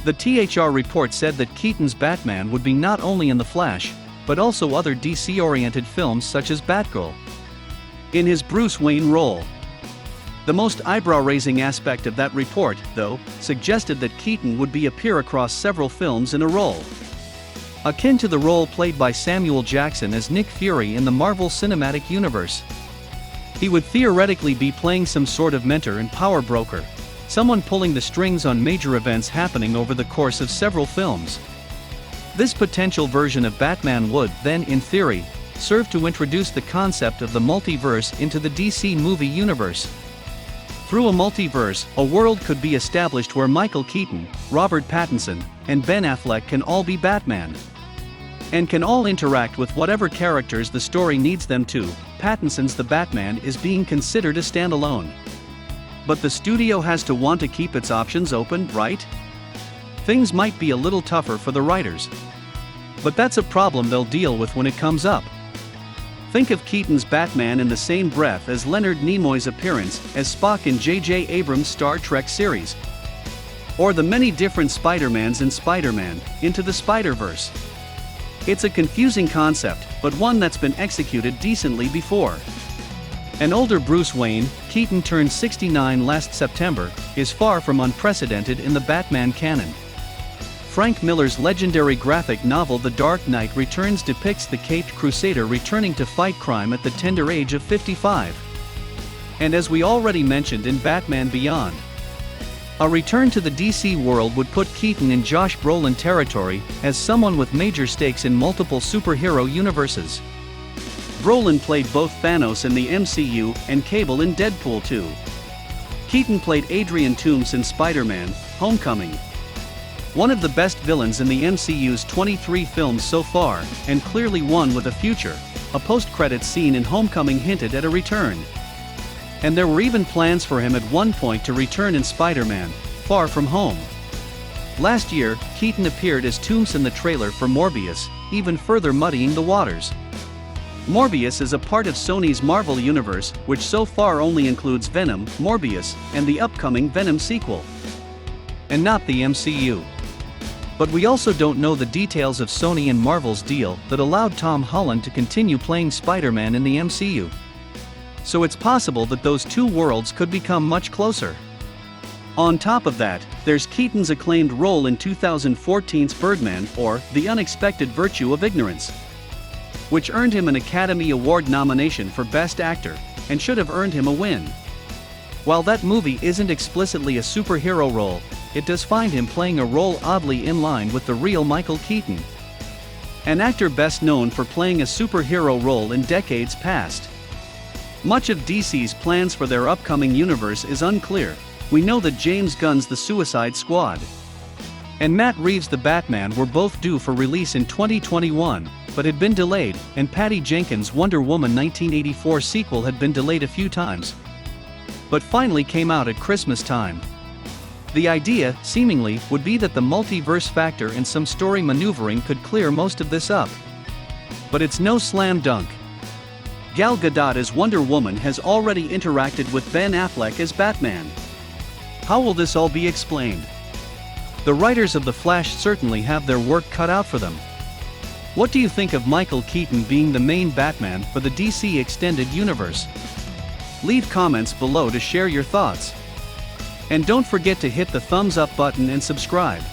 The THR report said that Keaton's Batman would be not only in The Flash, but also other DC-oriented films such as Batgirl, in his Bruce Wayne role. The most eyebrow-raising aspect of that report, though, suggested that Keaton would appear across several films in a role akin to the role played by Samuel Jackson as Nick Fury in the Marvel Cinematic Universe. He would theoretically be playing some sort of mentor and power broker, someone pulling the strings on major events happening over the course of several films. This potential version of Batman would, then in theory, serve to introduce the concept of the multiverse into the DC movie universe. Through a multiverse, a world could be established where Michael Keaton, Robert Pattinson, and Ben Affleck can all be Batman, and can all interact with whatever characters the story needs them to. Pattinson's The Batman is being considered a standalone. But the studio has to want to keep its options open, right? Things might be a little tougher for the writers, but that's a problem they'll deal with when it comes up. Think of Keaton's Batman in the same breath as Leonard Nimoy's appearance as Spock in J.J. Abrams' Star Trek series, or the many different Spider-Mans in Spider-Man: Into the Spider-Verse. It's a confusing concept, but one that's been executed decently before. An older Bruce Wayne, Keaton turned 69 last September, is far from unprecedented in the Batman canon. Frank Miller's legendary graphic novel The Dark Knight Returns depicts the caped crusader returning to fight crime at the tender age of 55. And as we already mentioned in Batman Beyond, a return to the DC world would put Keaton in Josh Brolin territory as someone with major stakes in multiple superhero universes. Brolin played both Thanos in the MCU and Cable in Deadpool 2. Keaton played Adrian Toomes in Spider-Man: Homecoming, one of the best villains in the MCU's 23 films so far, and clearly one with a future. A post-credits scene in Homecoming hinted at a return. And there were even plans for him at one point to return in Spider-Man: Far From Home. Last year, Keaton appeared as Toomes in the trailer for Morbius, even further muddying the waters. Morbius is a part of Sony's Marvel Universe, which so far only includes Venom, Morbius, and the upcoming Venom sequel, and not the MCU. But we also don't know the details of Sony and Marvel's deal that allowed Tom Holland to continue playing Spider-Man in the MCU. So it's possible that those two worlds could become much closer. On top of that, there's Keaton's acclaimed role in 2014's Birdman, or The Unexpected Virtue of Ignorance, which earned him an Academy Award nomination for Best Actor, and should have earned him a win. While that movie isn't explicitly a superhero role, it does find him playing a role oddly in line with the real Michael Keaton, an actor best known for playing a superhero role in decades past. Much of DC's plans for their upcoming universe is unclear. We know that James Gunn's The Suicide Squad and Matt Reeves' The Batman were both due for release in 2021, but had been delayed, and Patty Jenkins' Wonder Woman 1984 sequel had been delayed a few times, but finally came out at Christmas time. The idea, seemingly, would be that the multiverse factor and some story maneuvering could clear most of this up. But it's no slam dunk. Gal Gadot as Wonder Woman has already interacted with Ben Affleck as Batman. How will this all be explained? The writers of The Flash certainly have their work cut out for them. What do you think of Michael Keaton being the main Batman for the DC Extended Universe? Leave comments below to share your thoughts. And don't forget to hit the thumbs up button and subscribe.